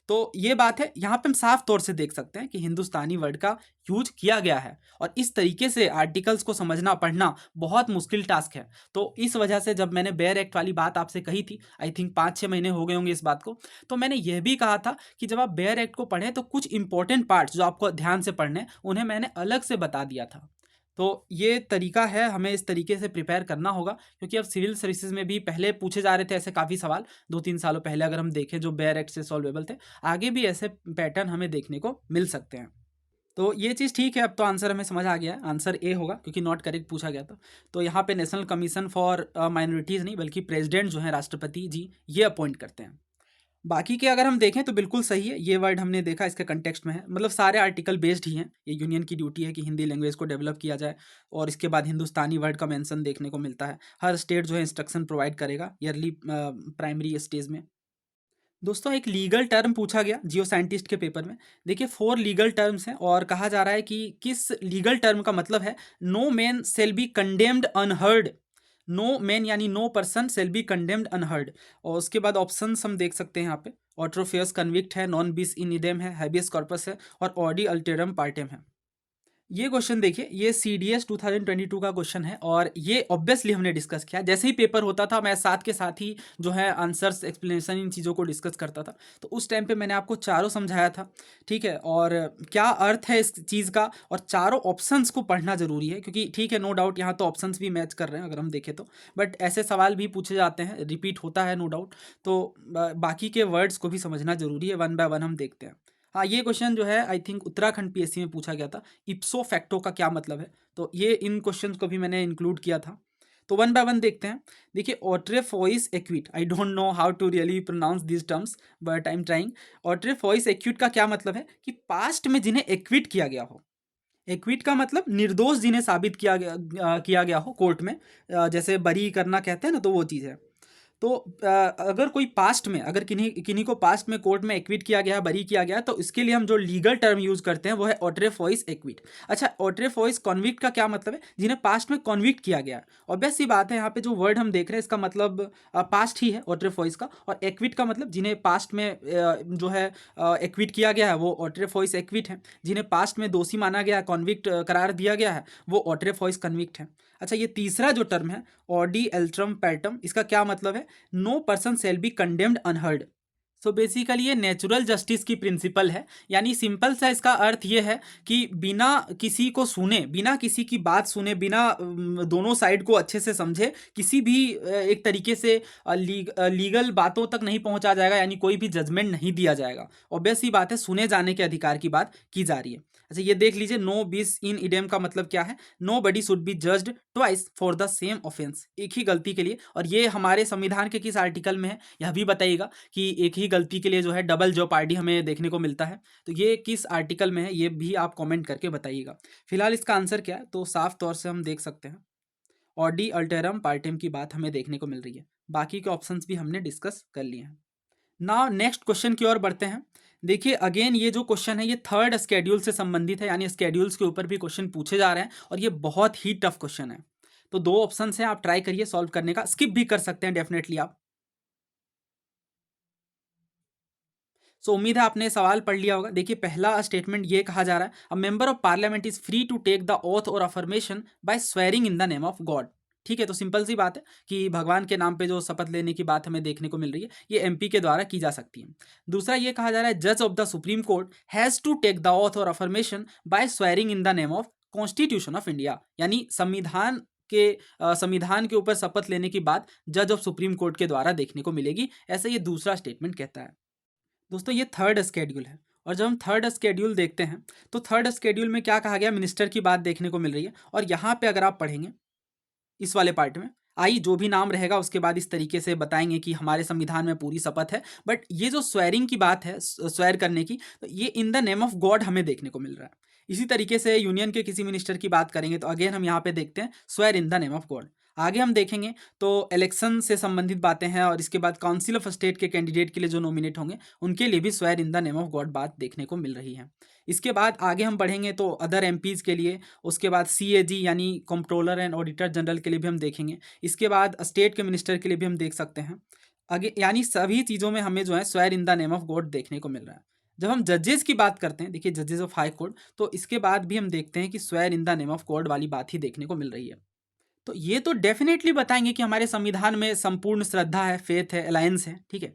Speaker 1: तो ये बात है, यहाँ पे हम साफ तौर से देख सकते हैं कि हिंदुस्तानी वर्ड का यूज किया गया है, और इस तरीके से आर्टिकल्स को समझना, पढ़ना बहुत मुश्किल टास्क है। तो इस वजह से जब मैंने बेयर एक्ट वाली बात आपसे कही थी, आई थिंक 5-6 महीने हो गए होंगे इस बात को, तो मैंने यह भी कहा था कि जब आप बेयर एक्ट को पढ़ें तो कुछ इंपॉर्टेंट पार्ट्स जो आपको ध्यान से पढ़ने, उन्हें मैंने अलग से बता दिया था। तो ये तरीका है, हमें इस तरीके से प्रिपेयर करना होगा, क्योंकि अब सिविल सर्विसेज में भी पहले पूछे जा रहे थे ऐसे काफ़ी सवाल 2-3 सालों पहले, अगर हम देखें जो बेयर एक्ट से सॉल्वेबल थे। आगे भी ऐसे पैटर्न हमें देखने को मिल सकते हैं। तो ये चीज़ ठीक है, अब तो आंसर हमें समझ आ गया है, आंसर ए होगा, क्योंकि नॉट करेक्ट पूछा गया था। तो यहाँ पे नेशनल कमीशन फॉर माइनॉरिटीज़ नहीं, बल्कि प्रेसिडेंट जो है, राष्ट्रपति जी, ये अपॉइंट करते हैं। बाकी के अगर हम देखें तो बिल्कुल सही है, ये वर्ड हमने देखा इसके कंटेक्स्ट में है, मतलब सारे आर्टिकल बेस्ड ही हैं। ये यूनियन की ड्यूटी है कि हिंदी लैंग्वेज को डेवलप किया जाए, और इसके बाद हिंदुस्तानी वर्ड का मेंशन देखने को मिलता है। हर स्टेट जो है इंस्ट्रक्शन प्रोवाइड करेगा ईयरली प्राइमरी स्टेज में। दोस्तों, एक लीगल टर्म पूछा गया जियो साइंटिस्ट के पेपर में। देखिए 4 लीगल टर्म्स हैं, और कहा जा रहा है कि किस लीगल टर्म का मतलब है no man shall be condemned unheard. No man यानी no person shall be condemned unheard. और उसके बाद ऑप्शंस हम देख सकते हैं यहाँ पे, ऑट्रोफियस कन्विक्ट है, नॉन बिस इन इडेम है, हैबियस कॉर्पस है, और ऑडी अल्टेरम पार्टेम है। ये क्वेश्चन देखिए, ये CDS 2022 का क्वेश्चन है, और ये ऑब्वियसली हमने डिस्कस किया। जैसे ही पेपर होता था, मैं साथ के साथ ही जो है आंसर्स, एक्सप्लेनेशन, इन चीज़ों को डिस्कस करता था। तो उस टाइम पे मैंने आपको चारों समझाया था, ठीक है, और क्या अर्थ है इस चीज़ का, और चारों ऑप्शंस को पढ़ना जरूरी है, क्योंकि ठीक है, नो डाउट यहाँ तो ऑप्शंस भी मैच कर रहे हैं अगर हम देखें तो, बट ऐसे सवाल भी पूछे जाते हैं, रिपीट होता है नो डाउट। तो बाकी के वर्ड्स को भी समझना जरूरी है, वन बाय वन हम देखते हैं। हाँ, ये क्वेश्चन जो है आई थिंक उत्तराखंड PSC में पूछा गया था, इप्सो फैक्टो का क्या मतलब है। तो ये इन क्वेश्चंस को भी मैंने इंक्लूड किया था। तो वन बाय वन देखते हैं। देखिए autrefois acquit, I don't know how to really pronounce this terms, but I am trying. Autrefois acquit का क्या मतलब है कि पास्ट में जिन्हें एक्विट किया गया हो। एक्विट का मतलब निर्दोष जिन्हें साबित किया गया हो कोर्ट में, जैसे बरी करना कहते हैं ना, तो वो चीज़ है। तो अगर कोई पास्ट में, अगर किन्हीं किन्हीं को पास्ट में कोर्ट में एक्विट किया गया, बरी किया गया, तो इसके लिए हम जो लीगल टर्म यूज करते हैं वो है ऑट्रेफोइस एक्विट। अच्छा, ऑट्रेफोइस कॉन्विक्ट का क्या मतलब है? जिन्हें पास्ट में कॉन्विक्ट किया गया। ऑब्वियस सी बात है, यहाँ पे जो वर्ड हम देख रहे हैं इसका मतलब पास्ट ही है ऑट्रेफोइस का, और एक्विट का मतलब जिन्हें पास्ट में जो है एक्विट किया गया है वो ऑट्रेफोइस एक्विट है। जिन्हें पास्ट में दोषी माना गया है, कॉन्विक्ट करार दिया गया है, वो ऑट्रेफोइस कन्विक्ट है। अच्छा, ये तीसरा जो टर्म है ऑडी एल्ट्रम पैटम, इसका क्या मतलब है? No person shall be condemned unheard. So basically ये नेचुरल जस्टिस की प्रिंसिपल है, यानी सिंपल सा इसका अर्थ ये है कि बिना किसी को सुने, बिना किसी की बात सुने, बिना दोनों साइड को अच्छे से समझे, किसी भी एक तरीके से लीगल बातों तक नहीं पहुंचा जाएगा, यानी कोई भी जजमेंट नहीं दिया जाएगा। ऑब्वियस ही बात है, सुने जाने के अधिकार की बात की जा रही है। अच्छा, ये देख लीजिए, नो बिस इन इडेम का मतलब क्या है? Nobody should be judged twice for the same offence, एक ही गलती के लिए। और ये हमारे संविधान के किस आर्टिकल में है, यह भी बताइएगा कि एक ही गलती के लिए जो है डबल जॉपर्डी हमें देखने को मिलता है। तो ये किस आर्टिकल में है, ये भी आप कमेंट करके बताइएगा। फिलहाल इसका आंसर क्या है, तो साफ तौर से हम देख सकते हैं ऑडी अल्टेरम पार्टेम की बात हमें देखने को मिल रही है। बाकी के ऑप्शंस भी हमने डिस्कस कर लिए हैं। नाउ नेक्स्ट क्वेश्चन की ओर बढ़ते हैं। देखिए अगेन ये जो क्वेश्चन है ये थर्ड स्केड्यूल से संबंधित है, यानी स्केड्यूल्स के ऊपर भी क्वेश्चन पूछे जा रहे हैं, और ये बहुत ही टफ क्वेश्चन है। तो दो ऑप्शन है, आप ट्राई करिए सॉल्व करने का, स्किप भी कर सकते हैं डेफिनेटली आप। सो उम्मीद है आपने सवाल पढ़ लिया होगा। देखिए पहला स्टेटमेंट ये कहा जा रहा है, a member of parliament is free to take the oath और affirmation by swearing in the name of God. ठीक है, तो सिंपल सी बात है कि भगवान के नाम पे जो शपथ लेने की बात हमें देखने को मिल रही है, ये एमपी के द्वारा की जा सकती है। दूसरा ये कहा जा रहा है, जज of the supreme court has to take the oath और affirmation by swearing in the name of constitution of India, यानी संविधान के ऊपर शपथ लेने की बात जज ऑफ सुप्रीम कोर्ट के द्वारा देखने को मिलेगी, ऐसे ये दूसरा स्टेटमेंट कहता है। दोस्तों ये थर्ड स्केड्यूल है, और जब हम थर्ड स्केड्यूल देखते हैं तो थर्ड स्केड्यूल में क्या कहा गया, मिनिस्टर की बात देखने को मिल रही है। और यहाँ पे अगर आप पढ़ेंगे इस वाले पार्ट में, आई जो भी नाम रहेगा उसके बाद इस तरीके से बताएंगे कि हमारे संविधान में पूरी शपथ है, बट ये जो स्वेरिंग की बात है, स्वेर करने की, तो ये इन द नेम ऑफ गॉड हमें देखने को मिल रहा है। इसी तरीके से यूनियन के किसी मिनिस्टर की बात करेंगे तो अगेन हम यहाँ पे देखते हैं swear in the name of God. आगे हम देखेंगे तो इलेक्शन से संबंधित बातें हैं, और इसके बाद काउंसिल ऑफ स्टेट के कैंडिडेट के लिए जो नॉमिनेट होंगे उनके लिए भी swear in the name of God बात देखने को मिल रही है। इसके बाद आगे हम बढ़ेंगे तो अदर एमपीज के लिए, उसके बाद सीएजी यानी कंट्रोलर एंड ऑडिटर जनरल के लिए भी हम देखेंगे। इसके बाद स्टेट के मिनिस्टर के लिए भी हम देख सकते हैं। आगे यानी सभी चीज़ों में हमें जो है swear in the name of God देखने को मिल रहा है। जब हम जजेस की बात करते हैं, देखिए जजेस ऑफ हाई कोर्ट, तो इसके बाद भी हम देखते हैं कि swear in the name of God वाली बात ही देखने को मिल रही है। तो ये तो डेफिनेटली बताएंगे कि हमारे संविधान में संपूर्ण श्रद्धा है, फेथ है, अलायंस है, ठीक है।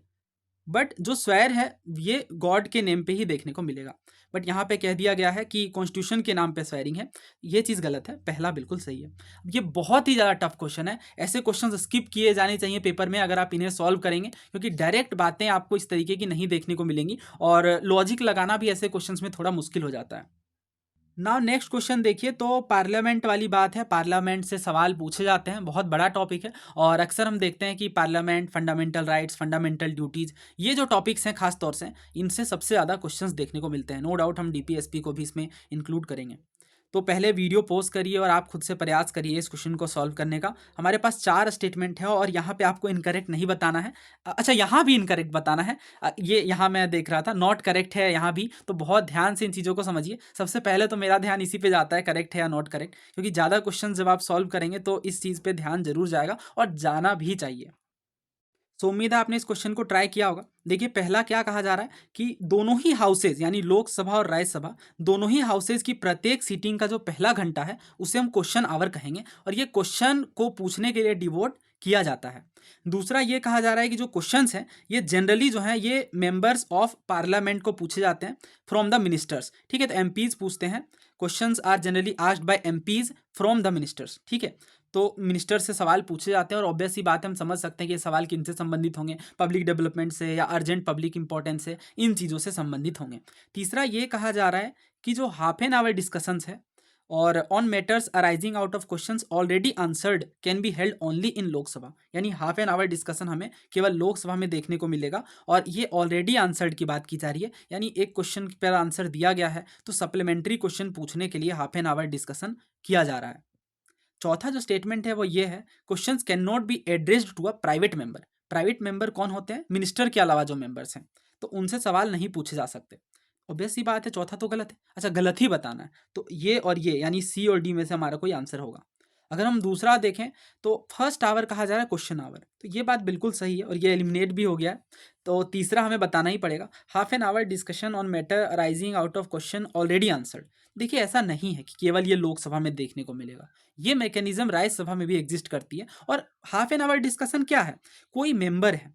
Speaker 1: बट जो स्वैर है ये गॉड के नेम पे ही देखने को मिलेगा। बट यहाँ पे कह दिया गया है कि कॉन्स्टिट्यूशन के नाम पे स्वेरिंग है, ये चीज़ गलत है, पहला बिल्कुल सही है। अब ये बहुत ही ज़्यादा टफ क्वेश्चन है, ऐसे क्वेश्चन स्किप किए जाने चाहिए पेपर में अगर आप इन्हें सॉल्व करेंगे, क्योंकि डायरेक्ट बातें आपको इस तरीके की नहीं देखने को मिलेंगी, और लॉजिक लगाना भी ऐसे क्वेश्चन में थोड़ा मुश्किल हो जाता है। नाउ नेक्स्ट क्वेश्चन देखिए, तो पार्लियामेंट वाली बात है, पार्लियामेंट से सवाल पूछे जाते हैं, बहुत बड़ा टॉपिक है, और अक्सर हम देखते हैं कि parliament, fundamental rights, fundamental duties, ये जो टॉपिक्स हैं खास तौर से, इनसे सबसे ज़्यादा क्वेश्चंस देखने को मिलते हैं। नो डाउट हम डीपीएसपी को भी इसमें इंक्लूड करेंगे। तो पहले वीडियो पॉज करिए और आप खुद से प्रयास करिए इस क्वेश्चन को सॉल्व करने का। हमारे पास 4 स्टेटमेंट है, और यहाँ पे आपको इनकरेक्ट नहीं बताना है। अच्छा, यहाँ भी इनकरेक्ट बताना है। ये यहाँ मैं देख रहा था नॉट करेक्ट है यहाँ भी, तो बहुत ध्यान से इन चीज़ों को समझिए। सबसे पहले तो मेरा ध्यान इसी पे जाता है, करेक्ट है या नॉट करेक्ट, क्योंकि ज़्यादा क्वेश्चन जब आप सॉल्व करेंगे तो इस चीज़ पे ध्यान जरूर जाएगा, और जाना भी चाहिए। सो उम्मीद है आपने इस क्वेश्चन को ट्राई किया होगा। देखिए पहला क्या कहा जा रहा है कि दोनों ही हाउसेज यानी लोकसभा और राज्यसभा, दोनों ही हाउसेज की प्रत्येक सीटिंग का जो पहला घंटा है उसे हम क्वेश्चन आवर कहेंगे, और ये क्वेश्चन को पूछने के लिए डिवोट किया जाता है। दूसरा ये कहा जा रहा है कि जो क्वेश्चंस हैं ये जनरली जो है ये मेंबर्स ऑफ पार्लियामेंट को पूछे जाते हैं फ्रॉम द मिनिस्टर्स, ठीक है। तो एमपीज पूछते हैं, questions are generally asked by MPs from the ministers, ठीक है। तो मिनिस्टर से सवाल पूछे जाते हैं, और ऑब्वियस सी बात है हम समझ सकते हैं कि ये सवाल किनसे संबंधित होंगे, पब्लिक डेवलपमेंट से या अर्जेंट पब्लिक इंपॉर्टेंस से, इन चीज़ों से संबंधित होंगे। तीसरा ये कहा जा रहा है कि जो हाफ एन आवर डिस्कशंस है और on matters arising out of questions already answered can be held only in Lok Sabha, यानी हाफ एन आवर डिस्कशन हमें केवल लोकसभा में देखने को मिलेगा, और ये ऑलरेडी आंसर्ड की बात की जा रही है, यानी एक क्वेश्चन पर आंसर दिया गया है तो सप्लीमेंट्री क्वेश्चन पूछने के लिए हाफ एन आवर डिस्कशन किया जा रहा है। चौथा जो स्टेटमेंट है वो ये है, questions can not be addressed to a private member, private member कौन होते हैं? मिनिस्टर के अलावा जो मेंबर्स हैं, तो उनसे सवाल नहीं पूछे जा सकते। ऑब्वियस सी बात है, चौथा तो गलत है। अच्छा, गलत ही बताना है, तो ये और ये यानी सी और डी में से हमारा कोई आंसर होगा। अगर हम दूसरा देखें तो फर्स्ट आवर कहा जा रहा है क्वेश्चन आवर, तो ये बात बिल्कुल सही है और ये एलिमिनेट भी हो गया है। तो तीसरा हमें बताना ही पड़ेगा, half an hour discussion on matter arising out of question already answered. देखिए, ऐसा नहीं है कि केवल ये लोकसभा में देखने को मिलेगा, ये मैकेनिज्म राज्यसभा में भी एग्जिस्ट करती है। और हाफ एन आवर डिस्कशन क्या है? कोई मेंबर है,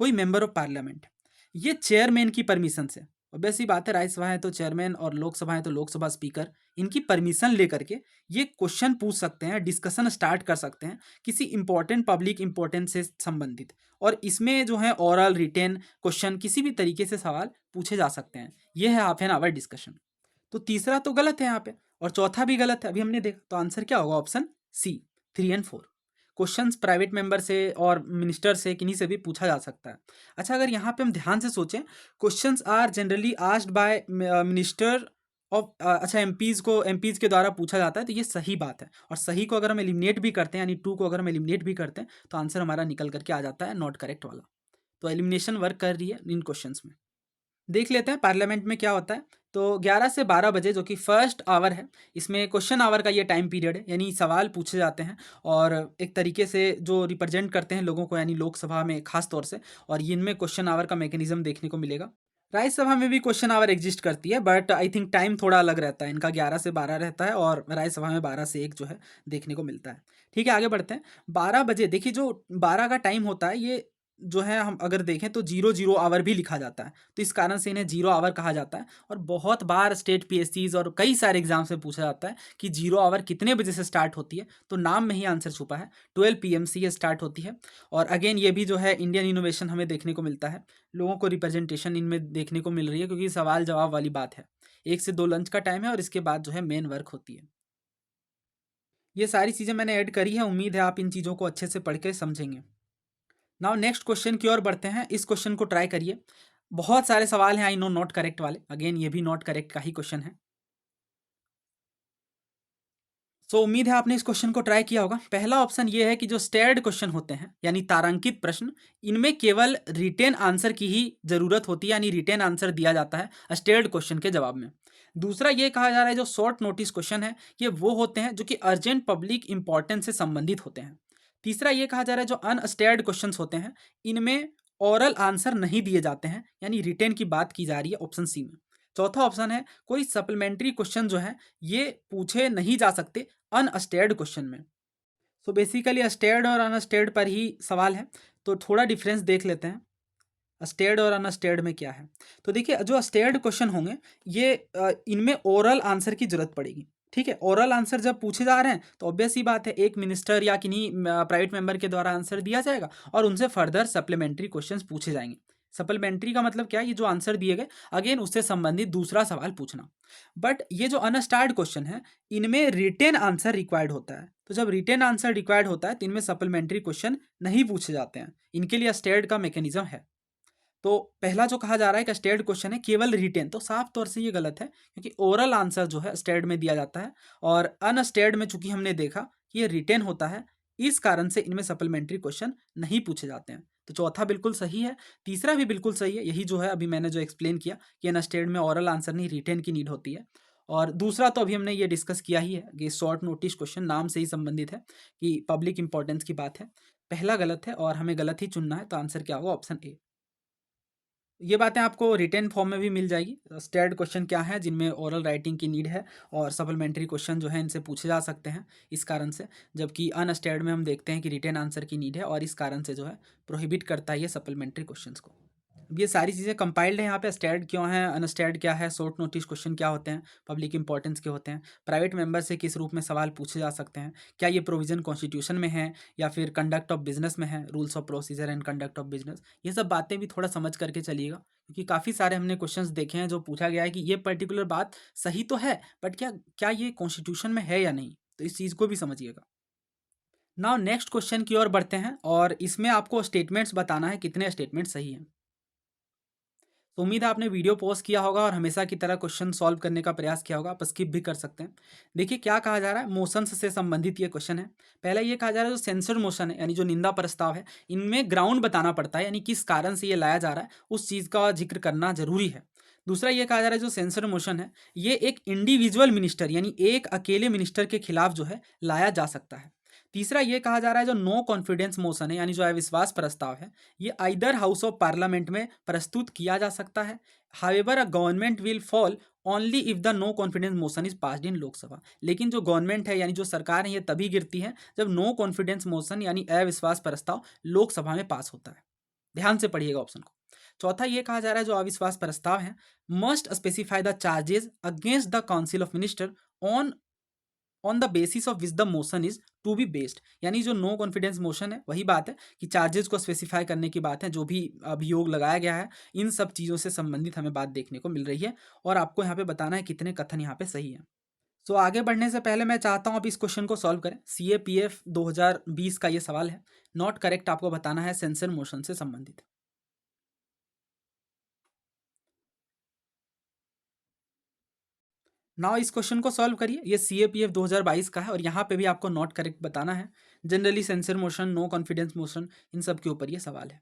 Speaker 1: कोई मेंबर ऑफ पार्लियामेंट है, ये चेयरमैन की परमिशन से, ऑब्वियस सी बात है, राज्यसभा है तो चेयरमैन और लोकसभा है तो लोकसभा स्पीकर, इनकी परमिशन लेकर के ये क्वेश्चन पूछ सकते हैं, डिस्कशन स्टार्ट कर सकते हैं किसी इंपॉर्टेंट पब्लिक इंपॉर्टेंस से संबंधित। और इसमें जो है ओरल रिटेन क्वेश्चन किसी भी तरीके से सवाल पूछे जा सकते हैं। ये है हाफ एन आवर डिस्कशन। तो तीसरा तो गलत है यहाँ पे और चौथा भी गलत है, अभी हमने देखा। तो आंसर क्या होगा? ऑप्शन सी, 3 और 4। क्वेश्चंस प्राइवेट मेंबर से और मिनिस्टर से किन्हीं से भी पूछा जा सकता है। अच्छा, अगर यहाँ पे हम ध्यान से सोचें, questions are generally asked by minister of, अच्छा, एमपीज के द्वारा पूछा जाता है, तो ये सही बात है। और सही को अगर हम एलिमिनेट भी करते हैं, यानी 2 को अगर हम एलिमिनेट भी करते हैं, तो आंसर हमारा निकल करके आ जाता है नॉट करेक्ट वाला। तो एलिमिनेशन वर्क कर रही है इन क्वेश्चंस में। देख लेते हैं पार्लियामेंट में क्या होता है। तो 11 से 12 बजे, जो कि फर्स्ट आवर है, इसमें क्वेश्चन आवर का ये टाइम पीरियड है, यानी सवाल पूछे जाते हैं और एक तरीके से जो रिप्रेजेंट करते हैं लोगों को, यानी लोकसभा में खास तौर से। और इनमें क्वेश्चन आवर का मैकेनिज्म देखने को मिलेगा। राज्यसभा में भी क्वेश्चन आवर एग्जिस्ट करती है, बट आई थिंक टाइम थोड़ा अलग रहता है। इनका 11 से 12 रहता है और राज्यसभा में 12 से 1 जो है देखने को मिलता है। ठीक है, आगे बढ़ते हैं। 12 बजे, देखिए जो 12 का टाइम होता है, ये जो है हम अगर देखें तो 00 आवर भी लिखा जाता है, तो इस कारण से इन्हें 0 आवर कहा जाता है। और बहुत बार स्टेट पीएससीज और कई सारे एग्जाम्स में पूछा जाता है कि 0 आवर कितने बजे से स्टार्ट होती है, तो नाम में ही आंसर छुपा है, 12 PM से ये स्टार्ट होती है। और अगेन ये भी जो है इंडियन इनोवेशन हमें देखने को मिलता है, लोगों को रिप्रेजेंटेशन इनमें देखने को मिल रही है, क्योंकि सवाल जवाब वाली बात है। 1 से 2 लंच का टाइम है और इसके बाद जो है मेन वर्क होती है। ये सारी चीज़ें मैंने ऐड करी है, उम्मीद है आप इन चीज़ों को अच्छे से पढ़ के समझेंगे। नाउ नेक्स्ट क्वेश्चन की ओर बढ़ते हैं। इस क्वेश्चन को ट्राई करिए। बहुत सारे सवाल हैं, आई नो, नॉट करेक्ट वाले। अगेन ये भी नॉट करेक्ट का ही क्वेश्चन है। सो उम्मीद है आपने इस क्वेश्चन को ट्राई किया होगा। पहला ऑप्शन ये है कि जो स्टेयर्ड क्वेश्चन होते हैं, यानी तारांकित प्रश्न, इनमें केवल रिटेन आंसर की ही जरूरत होती है, यानी रिटेन आंसर दिया जाता है स्टेयर्ड क्वेश्चन के जवाब में। दूसरा ये कहा जा रहा है जो शॉर्ट नोटिस क्वेश्चन है, ये वो होते हैं जो कि अर्जेंट पब्लिक इंपॉर्टेंस से संबंधित होते हैं। तीसरा ये कहा जा रहा है जो अनस्टेयर्ड क्वेश्चन होते हैं, इनमें ओरल आंसर नहीं दिए जाते हैं, यानी रिटेन की बात की जा रही है, ऑप्शन सी में। चौथा ऑप्शन है कोई सप्लीमेंट्री क्वेश्चन जो है ये पूछे नहीं जा सकते अनस्टेयर्ड क्वेश्चन में। सो बेसिकली स्टेयर्ड और अनस्टेयर्ड पर ही सवाल है, तो थोड़ा डिफरेंस देख लेते हैं स्टेयर्ड और अनस्टेयर्ड में क्या है। तो देखिए, जो स्टेयर्ड क्वेश्चन होंगे ये इनमें ओरल आंसर की जरूरत पड़ेगी। ठीक है, ओरल आंसर जब पूछे जा रहे हैं तो ऑब्वियस ही बात है, एक मिनिस्टर या किन्हीं प्राइवेट मेंबर के द्वारा आंसर दिया जाएगा और उनसे फर्दर सप्लीमेंट्री क्वेश्चंस पूछे जाएंगे। सप्लीमेंट्री का मतलब क्या है? ये जो आंसर दिए गए, अगेन उससे संबंधित दूसरा सवाल पूछना। बट ये जो अनस्टार्ड क्वेश्चन है, इनमें रिटेन आंसर रिक्वायर्ड होता है। तो जब रिटेन आंसर रिक्वायर्ड होता है तो इनमें सप्लीमेंट्री क्वेश्चन नहीं पूछे जाते हैं, इनके लिए स्टेयर्ड का मैकेनिज्म है। तो पहला जो कहा जा रहा है कि स्टेयर्ड क्वेश्चन है केवल रिटेन, तो साफ तौर से ये गलत है, क्योंकि ओरल आंसर जो है स्टेयर्ड में दिया जाता है और अनस्टेयर्ड में चूंकि हमने देखा कि ये रिटेन होता है, इस कारण से इनमें सप्लीमेंट्री क्वेश्चन नहीं पूछे जाते हैं। तो चौथा बिल्कुल सही है, तीसरा भी बिल्कुल सही है। यही जो है अभी मैंने जो एक्सप्लेन किया कि अनस्टेयर्ड में ओरल आंसर नहीं, रिटेन की नीड होती है। और दूसरा तो अभी हमने ये डिस्कस किया ही है कि शॉर्ट नोटिस क्वेश्चन नाम से ही संबंधित है कि पब्लिक इंपॉर्टेंस की बात है। पहला गलत है और हमें गलत ही चुनना है, तो आंसर क्या होगा? Option A. ये बातें आपको रिटेन फॉर्म में भी मिल जाएगी। स्टेयर्ड क्वेश्चन क्या है जिनमें ओरल राइटिंग की नीड है और सप्लीमेंट्री क्वेश्चन जो है इनसे पूछे जा सकते हैं इस कारण से, जबकि अनस्टेयर्ड में हम देखते हैं कि रिटेन आंसर की नीड है और इस कारण से जो है प्रोहिबिट करता है ये सप्लीमेंट्री क्वेश्चंस को। अब ये सारी चीज़ें कंपाइल्ड हैं यहाँ पे, स्टेयर्ड क्यों है, अनस्टेयर्ड क्या है, शॉर्ट नोटिस क्वेश्चन क्या होते हैं, पब्लिक इंपॉर्टेंस के होते हैं, प्राइवेट मेंबर से किस रूप में सवाल पूछे जा सकते हैं, क्या ये प्रोविजन कॉन्स्टिट्यूशन में है या फिर कंडक्ट ऑफ बिजनेस में है, rules of procedure and conduct of business. ये सब बातें भी थोड़ा समझ करके चलिएगा, क्योंकि काफ़ी सारे हमने क्वेश्चंस देखे हैं जो पूछा गया है कि ये पर्टिकुलर बात सही तो है, बट क्या क्या ये कॉन्स्टिट्यूशन में है या नहीं, तो इस चीज़ को भी समझिएगा। नाउ नेक्स्ट क्वेश्चन की ओर बढ़ते हैं और इसमें आपको स्टेटमेंट्स बताना है कितने स्टेटमेंट सही हैं। तो उम्मीद है आपने वीडियो पॉज़ किया होगा और हमेशा की तरह क्वेश्चन सॉल्व करने का प्रयास किया होगा। आप स्किप भी कर सकते हैं। देखिए क्या कहा जा रहा है, मोशंस से संबंधित ये क्वेश्चन है। पहला ये कहा जा रहा है जो सेंसर मोशन है यानी जो निंदा प्रस्ताव है, इनमें ग्राउंड बताना पड़ता है यानी किस कारण से ये लाया जा रहा है, उस चीज़ का ज़िक्र करना ज़रूरी है। दूसरा ये कहा जा रहा है जो सेंसर मोशन है, ये एक इंडिविजुअल मिनिस्टर यानी एक अकेले मिनिस्टर के खिलाफ जो है लाया जा सकता है। तीसरा ये कहा जा रहा है जो नो कॉन्फिडेंस मोशन है यानी जो अविश्वास प्रस्ताव है, ये आइदर हाउस ऑफ पार्लियामेंट में प्रस्तुत किया जा सकता है। However a government will fall only if the no confidence motion is passed in Lok Sabha. लेकिन जो गवर्नमेंट है यानी जो सरकार है ये तभी गिरती है जब नो कॉन्फिडेंस मोशन यानी अविश्वास प्रस्ताव लोकसभा में पास होता है। ध्यान से पढ़िएगा ऑप्शन को। चौथा ये कहा जा रहा है जो अविश्वास प्रस्ताव है, must specify the charges against the council of minister on on the basis of which the motion is to be based. यानी जो नो कॉन्फिडेंस मोशन है वही बात है कि चार्जेस को स्पेसिफाई करने की बात है, जो भी अभियोग लगाया गया है इन सब चीज़ों से संबंधित हमें बात देखने को मिल रही है और आपको यहाँ पे बताना है कितने कथन यहाँ पे सही है। सो आगे बढ़ने से पहले मैं चाहता हूँ आप इस क्वेश्चन को सॉल्व करें। CAPF 2020 का ये सवाल है। नॉट करेक्ट आपको बताना है सेंसर मोशन से संबंधित। नाउ इस क्वेश्चन को सॉल्व करिए। ये CAPF 2022 का है और यहाँ पे भी आपको नॉट करेक्ट बताना है। Generally censure motion, no confidence motion, इन सब के ऊपर ये सवाल है।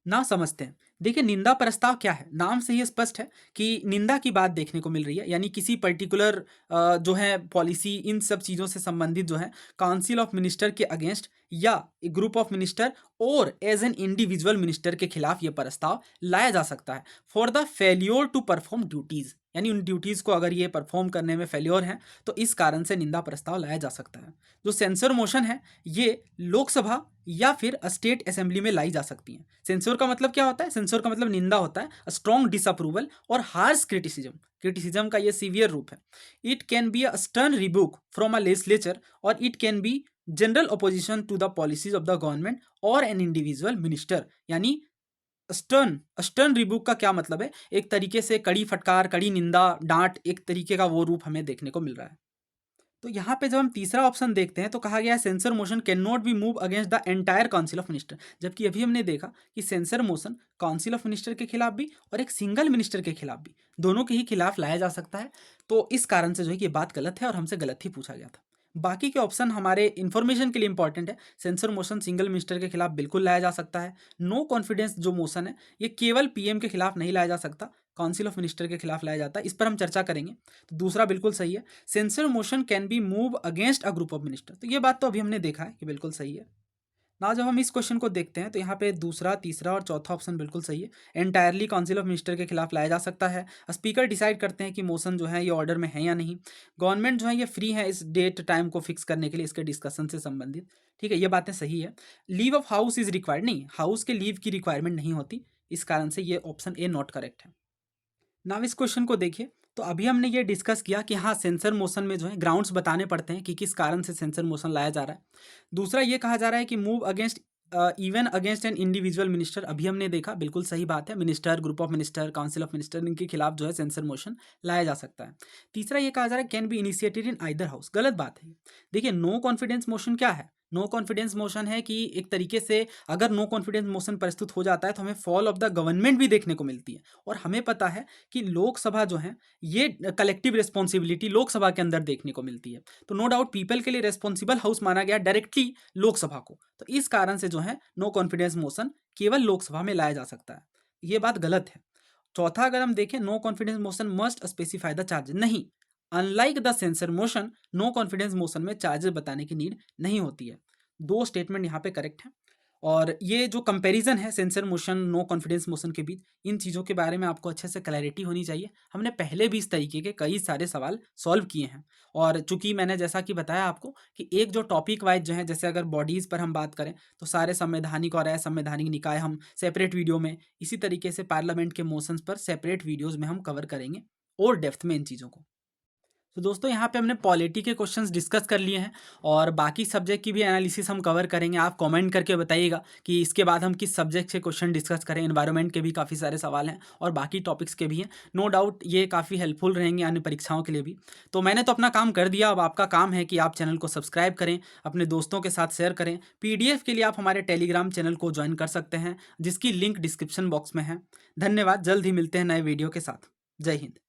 Speaker 1: ना समझते हैं। देखिए निंदा प्रस्ताव क्या है, नाम से ही स्पष्ट है कि निंदा की बात देखने को मिल रही है यानी किसी पर्टिकुलर जो है पॉलिसी, इन सब चीज़ों से संबंधित जो है काउंसिल ऑफ मिनिस्टर के अगेंस्ट या ग्रुप ऑफ मिनिस्टर और एज एन इंडिविजुअल मिनिस्टर के खिलाफ ये प्रस्ताव लाया जा सकता है for the failure to perform duties. यानी उन ड्यूटीज़ को अगर ये परफॉर्म करने में फेल्योर है तो इस कारण से निंदा प्रस्ताव लाया जा सकता है। जो सेंसर मोशन है ये लोकसभा या फिर स्टेट असेंबली में लाई जा सकती हैं। सेंसर का मतलब क्या होता है, सेंसर का मतलब निंदा होता है, स्ट्रॉन्ग डिसअप्रूवल और हार्श क्रिटिसिज्म। क्रिटिसिज्म का ये सीवियर रूप है। It can be a stern rebuke from a legislature और it can be general opposition to the policies of the government और एन इंडिविजुअल मिनिस्टर। यानी स्टर्न स्टर्न रिबुक का क्या मतलब है, एक तरीके से कड़ी फटकार, कड़ी निंदा, डांट, एक तरीके का वो रूप हमें देखने को मिल रहा है। तो यहाँ पे जब हम तीसरा ऑप्शन देखते हैं तो कहा गया है censure motion can not B move against the entire council of minister. जबकि अभी हमने देखा कि censure motion council of minister के खिलाफ भी और एक सिंगल मिनिस्टर के खिलाफ भी, दोनों के ही खिलाफ लाया जा सकता है। तो इस कारण से जो है कि ये बात गलत है और हमसे गलत ही पूछा गया था। बाकी के ऑप्शन हमारे इन्फॉर्मेशन के लिए इंपॉर्टेंट है। सेंसर मोशन सिंगल मिनिस्टर के खिलाफ बिल्कुल लाया जा सकता है। नो कॉन्फिडेंस जो मोशन है ये केवल PM के खिलाफ नहीं लाया जा सकता, काउंसिल ऑफ मिनिस्टर के खिलाफ लाया जाता है। इस पर हम चर्चा करेंगे। तो दूसरा बिल्कुल सही है, censure motion can be move against a group of minister. तो ये बात तो अभी हमने देखा है कि बिल्कुल सही है ना। जब हम इस क्वेश्चन को देखते हैं तो यहाँ पे दूसरा, तीसरा और चौथा ऑप्शन बिल्कुल सही है। एंटायरली काउंसिल ऑफ मिनिस्टर के खिलाफ लाया जा सकता है। स्पीकर डिसाइड करते हैं कि मोशन जो है ये ऑर्डर में है या नहीं। गवर्नमेंट जो है ये फ्री है इस डेट टाइम को फिक्स करने के लिए इसके डिस्कशन से संबंधित। ठीक है, ये बातें सही है। Leave of house is required, नहीं, हाउस के लीव की रिक्वायरमेंट नहीं होती, इस कारण से ये ऑप्शन ए नॉट करेक्ट है। नाउ इस क्वेश्चन को देखिए। तो अभी हमने ये डिस्कस किया कि हाँ सेंसर मोशन में जो है ग्राउंड्स बताने पड़ते हैं कि किस कारण से सेंसर मोशन लाया जा रहा है। दूसरा ये कहा जा रहा है कि move against even against an individual minister. अभी हमने देखा बिल्कुल सही बात है, minister, group of minister, council of minister, इनके खिलाफ जो है सेंसर मोशन लाया जा सकता है। तीसरा ये कहा जा रहा है can be initiated in either house. गलत बात है। देखिए नो कॉन्फिडेंस मोशन क्या है, नो कॉन्फिडेंस मोशन है कि एक तरीके से अगर नो कॉन्फिडेंस मोशन प्रस्तुत हो जाता है तो हमें फॉल ऑफ द गवर्नमेंट भी देखने को मिलती है। और हमें पता है कि लोकसभा जो है ये कलेक्टिव रिस्पॉन्सिबिलिटी लोकसभा के अंदर देखने को मिलती है। तो नो डाउट पीपल के लिए रेस्पॉन्सिबल हाउस माना गया डायरेक्टली लोकसभा को। तो इस कारण से जो है नो कॉन्फिडेंस मोशन केवल लोकसभा में लाया जा सकता है। ये बात गलत है। चौथा अगर हम देखें, no confidence motion must specify the charges, नहीं, unlike the censure motion no confidence motion में चार्जेस बताने की नीड नहीं होती है। दो स्टेटमेंट यहाँ पे करेक्ट है। और ये जो कंपैरिजन है censure motion, no confidence motion के बीच, इन चीज़ों के बारे में आपको अच्छे से क्लैरिटी होनी चाहिए। हमने पहले भी इस तरीके के कई सारे सवाल सॉल्व किए हैं। और चूंकि मैंने जैसा कि बताया आपको कि एक जो टॉपिक वाइज जो है, जैसे अगर बॉडीज़ पर हम बात करें तो सारे संवैधानिक और असंवैधानिक निकाय हम सेपरेट वीडियो में, इसी तरीके से पार्लियामेंट के मोशंस पर सेपरेट वीडियोज़ में हम कवर करेंगे और डेप्थ में इन चीज़ों को। तो दोस्तों यहाँ पे हमने पॉलिटी के क्वेश्चंस डिस्कस कर लिए हैं और बाकी सब्जेक्ट की भी एनालिसिस हम कवर करेंगे। आप कमेंट करके बताइएगा कि इसके बाद हम किस सब्जेक्ट से क्वेश्चन डिस्कस करें। एनवायरनमेंट के भी काफ़ी सारे सवाल हैं और बाकी टॉपिक्स के भी हैं। नो डाउट ये काफ़ी हेल्पफुल रहेंगे अन्य परीक्षाओं के लिए भी। तो मैंने तो अपना काम कर दिया, अब आपका काम है कि आप चैनल को सब्सक्राइब करें, अपने दोस्तों के साथ शेयर करें। PDF के लिए आप हमारे टेलीग्राम चैनल को ज्वाइन कर सकते हैं, जिसकी लिंक डिस्क्रिप्शन बॉक्स में है। धन्यवाद, जल्द ही मिलते हैं नए वीडियो के साथ। जय हिंद।